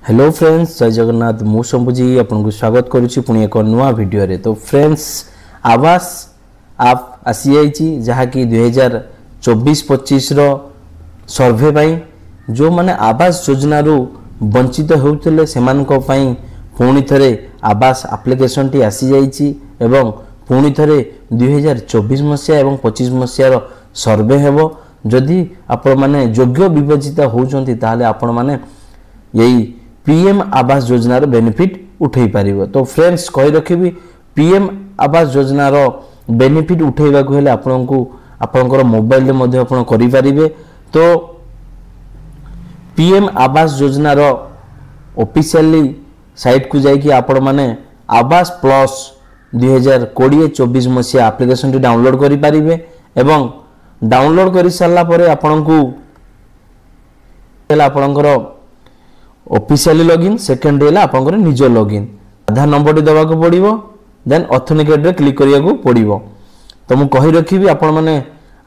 Hello friends, जय जगन्नाथ। मु शंभुजी आपको स्वागत करुच्ची पुणी एक नुआ वीडियो रे। तो फ्रेंड्स, आवास आप आसी जाइए जहाँकि 2024-25 सर्वे पाई जो माने आवास योजना रू वंचित होते से पुणी थे आवास एप्लिकेशन टी आसी जाइए एवं पुणी थे 2024 मसीहा और 25 मसीहार सर्वे हेब। जदि आपण माने योग्य विवेचित होउचंती ताले आपण माने यही पीएम आवास योजनार बेनिफिट उठे पारिबो। तो फ्रेंड्स कहि रखिबी पीएम आवास योजनार बेनिफिट उठेबा को हेले आपनकु आपनकर मोबाइल रे मध्ये आपण करि पारिबे। तो पीएम आवास योजनार ऑफिशियली साइट को जाई कि आपण माने आवास प्लस 2020-24 मसीहा एप्लिकेशन टी डाउनलोड करि पारिबे एवं डाउनलोड करि सारला परे आपनकु आपनकर ऑफिशियली लॉगिन, सेकेंड है आपनकर निज लॉगिन, आधार नंबर टी देवा को पड़िबो, देन ऑथेंटिकेट रे क्लिक करिया को पड़िबो। तो मु कहि रखिबी आपण माने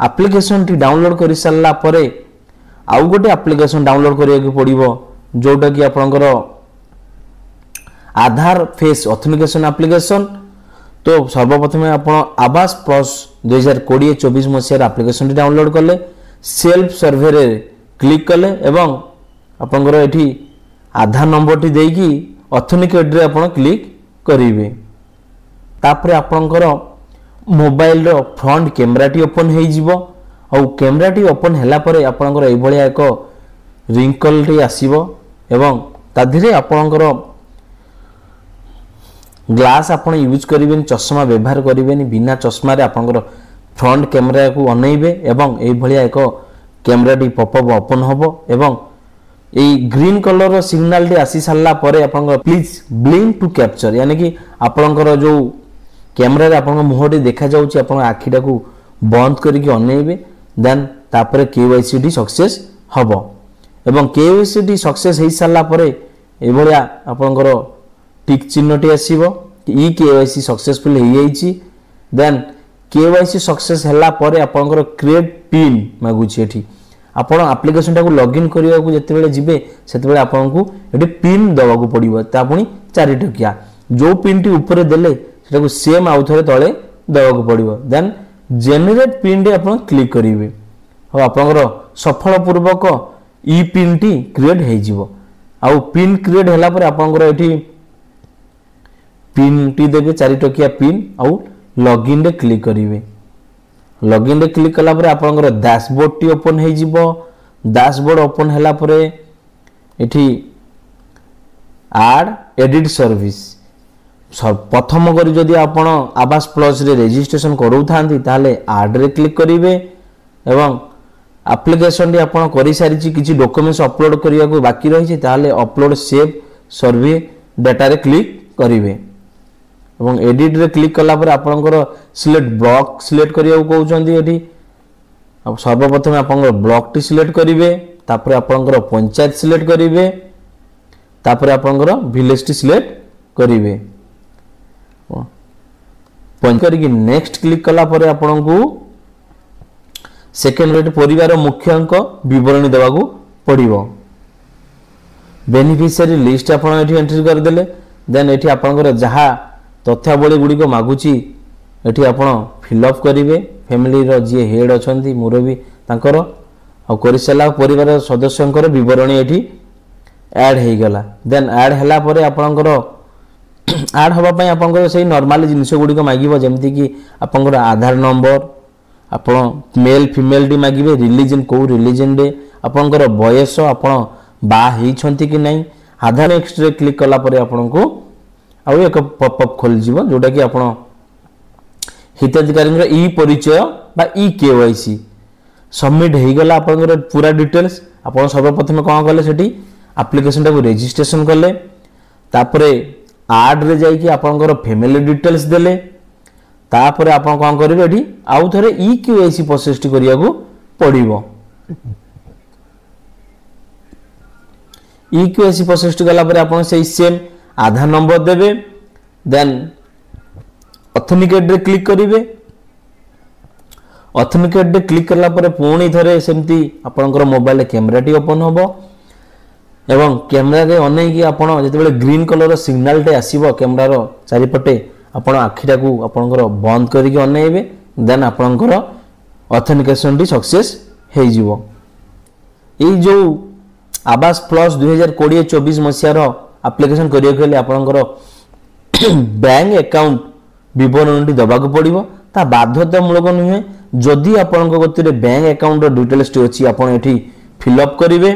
एप्लिकेशन टी डाउनलोड करि सारला परे आउ गोटे एप्लिकेशन डाउनलोड करिया को पड़िबो जोटा कि आपनकर आधार फेस ऑथेंटिकेशन एप्लिकेशन। तो सर्वप्रथम आपण आवास प्लस 2020-24 मसीहार एप्लिकेशन टी डाउनलोड कले, सेल्फ सर्वे रे क्लिक कले एवं आपनकर एठी आधार नंबर टी देकी ऑथेंटिकेट रे आपण क्लिक करिवे। तापरे आपनकर मोबाइल रो फ्रंट कैमरा टी ओपन हेइ जिवो और कैमरा टी ओपन हैला परे आपनकर एई भलिया एक रिंकल टी आसीबो एवं ताधिरे आपनकर ग्लास आपण यूज करिवेन, चश्मा व्यवहार करिवेन। बिना चश्मा रे आपनकर फ्रंट कैमरा को अनैबे एवं एई भलिया एक कैमरा टी पॉपअप ओपन होबो एवं ए ग्रीन कलर सिग्नल टी आसी सारला परे आपन प्लीज ब्लिंक टू कैप्चर, यानी कि आपनकर जो कैमरा रे आपन मुह टी देखा जाउची आपन आखिटा को बंद करिक अनैबे। देन तापरे केवाईसी टी सक्सेस हबो एवं केवाईसी टी सक्सेस हेइ सारला परे ए भलिया आपनकर टिक चिन्ह टी आसीबो ई केवाईसी सक्सेसफुल हेइ जाइची। देन केवाईसी सक्सेस हला परे आपनकर क्रिएट पिन मागुची। एठी आपण एप्लिकेशन टाको लॉगिन करिया को जते बेले जिबे सेते बेले आपन को एठी पिन दवा को पड़िबो। ता पुनी 4 टकिया जो पिन टी ऊपर देले सेटा को सेम आउ थरे तळे दवा को पड़िबो। देन जनरेट पिन टी आपण क्लिक करिवे और आपनकर सफल पूर्वक ई पिन टी क्रिएट हेइ जिवो। आ पिन क्रिएट हला परे आपनकर एठी पिन टी देबे 4 टकिया पिन आउ लॉगिन रे क्लिक करिवे। लॉगिन रे क्लिक कला परे आपनकर डैशबोर्ड टी ओपन हेइ जिवो। डैशबोर्ड ओपन हला परे एठी ऐड एडिट सर्विस प्रथम करी जदि आपण आवास प्लस रे रजिस्ट्रेशन करू थांती ताले ऐड रे क्लिक करिवे एवं एप्लिकेशन टी आपण करि सारिछि किछि डॉक्यूमेंट्स अपलोड करिया को बाकी रहिछि ताले अपलोड सेव सर्वे डाटा रे क्लिक करिवे एवं एडिट रे क्लिक कला पर आपनकर सिलेक्ट ब्लॉक सिलेक्ट करिया को कहउचंदी। एठी अब सर्वप्रथम आपनकर ब्लॉक टी सिलेक्ट करिवे, तापर आपनकर पंचायत सिलेक्ट करिवे, तापर आपनकर विलेज टी सिलेक्ट करिवे। पंच करिक नेक्स्ट क्लिक कला पर आपनकु सेकेंड रेट परिवार मुख्य अंक विवरणी देवा को पड़िबो। बेनिफिशियरी लिस्ट आपन एठी एंट्री कर देले। देन एठी आपनकर जहा तथ्यावली गुड़िक मागुची एठी आपण फिलअप करिवे। फैमिली रो जे हेड अछंती मुरबी तांकर आ करिसला परिवार सदस्यंकर विवरणी एठी ऐड हेइ गला। देन ऐड हला परे आपनकर ऐड हबा पय आपनकर सेही नॉर्मल जिनिस गुड़िक मागिबो, जेमति कि आपनकर आधार नंबर, आपण मेल फीमेल डी मागिबे, रिलीजन को रिलीजन रे आपनकर बयस, आपण बा हेइ छंती कि नै। आधार नेक्स्ट रे क्लिक कला परे आपनको आउ एक पॉपअप खोल जीवो जोटा कि आपण हिताधिकारी ई परिचय बा ई केवाईसी सबमिट हेइ गला। आपनकर पूरा डिटेल्स आपण सर्वप्रथम कोन करले सेठी एप्लिकेशन टाको रजिस्ट्रेशन करले, तापरे ऐड रे जाई कि आपनकर फैमिली डिटेल्स देले, तापरे आपण कोन करिवे एठी आउ थरे ई केवाईसी प्रोसेस टी करिया को पड़िबो। ई केवाईसी प्रोसेस टी गला परे आपण सेही सेम आधार नंबर देवे। देन ऑथेंटिकेट रे क्लिक करिवे। ऑथेंटिकेट रे क्लिक करला परे पुणी थरे सेमती आपनकर मोबाइल कैमरा टी ओपन होबो एवं कैमरा रे अनेकी आपण जेतेबेले ग्रीन कलर सिग्नल टे आसीबो कैमरार चारिपटे आपण आखिटा को आपनकर बंद करिके अनेइबे देन आपनकर ऑथेंटिकेशन टी सक्सेस हे जीवो। ए जो आवास प्लस 2020-24 मसिया रो एप्लीकेशन करियो केले आपनकर बैंक अकाउंट विवरण टी दबाक पड़िबो ता बाध्यतामूलक नुहे जदि आपनक गतिरे बैंक अकाउंट रो डिटेल्स टी अछि आपण एठी फिल अप करिवे।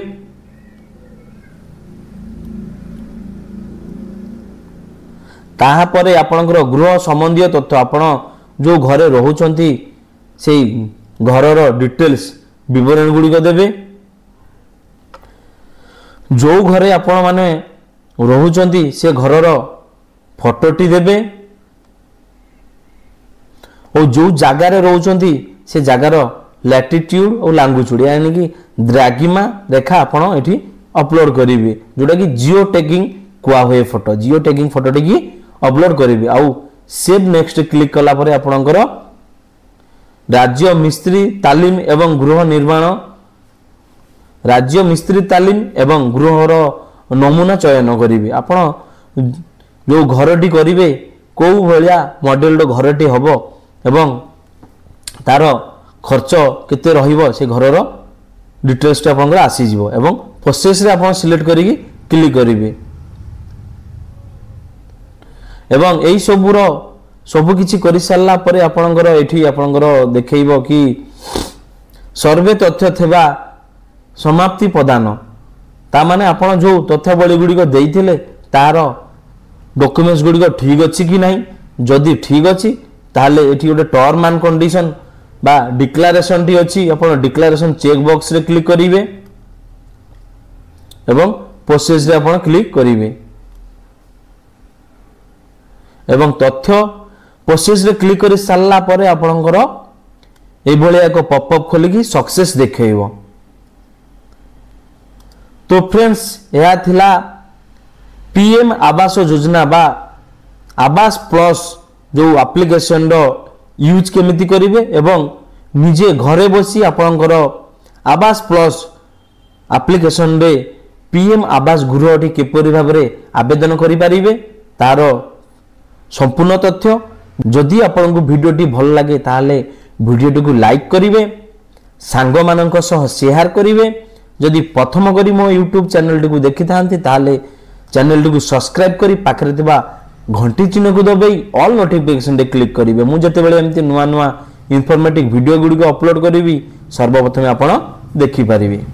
ताहा परे आपनकर गृह संबंधी तथ्य आपण जो घरे रहउचंती से घरर डिटेल्स विवरण गुड़िक देवे। जो घरे आपण माने रहउचंती से घरर फोटोटी देवे और जो जगार रहउचंती से जगार लैटिट्यूड और लैंग्वेज यानी कि द्राघिमा रेखा आपण एठी अपलोड करिवे जोटा कि जियो टैगिंग कुआ हुए फोटो जियो टैगिंग फोटोटी की अपलोड करिवे। आउ सेव नेक्स्ट क्लिक कला परे आपणकर राज्य मिस्त्री तालीम एवं गृह निर्माण राज्य मिस्त्री तालीम एवं गृहर नमूना चयन करिवे। आपण जो घरटी करिवे को भलिया मॉडल रो घरटी हबो एवं तार खर्च केते रहिबो से घरर डिटेल्स आपनकर आसी जिवो एवं प्रोसेस रे आपण सिलेक्ट करिकि क्लिक करिवे एवं एई सबुर सब किछि करि सारला परे आपनकर एठी आपनकर देखैबो कि सर्वे तथ्य थेबा समाप्ति प्रदान ता माने आपण जो तथ्यावली गुडी को देइथिले तार डॉक्यूमेंट्स गुडी को ठीक अछि कि नाही जदि ठीक अछि ताले एठी गोटे टर्म एंड कंडीशन बा डिक्लेरेशन टी अछि आपण डिक्लेरेशन चेक बॉक्स रे क्लिक करिवे एवं प्रोसेस रे आपण क्लिक करिवे एवं तथ्य प्रोसेस रे क्लिक करि सारला परे आपनकर ए भलिया एक पॉपअप खोलिकी सक्सेस देखैबो। तो फ्रेंड्स यह थिला पीएम आवास योजना बा आवास प्लस जो एप्लीकेशन रो यूज केमिति करिवे एवं निजे घरे बसी आपनकर आवास प्लस एप्लीकेशन रे पीएम आवास गृहटी किपरि भाबरे आवेदन करि परिबे तार संपूर्ण तथ्य। जदि आपनको वीडियोटी भल लगे ताले वीडियोटी को लाइक करिवे सांग मानक सह शेयर करिवे जदि प्रथम करी मो यूट्यूब चैनल को देखि थांती ताले चैनल को सब्सक्राइब करी पाखरे थिबा घंटी चिन्ह को दबाई ऑल नोटिफिकेशन रे क्लिक करिवे मु जते बेले एमती नुवा नुवा इन्फॉर्मेटिव वीडियो गुडी को अपलोड करिवि सर्वप्रथम आपण देखि परिबे।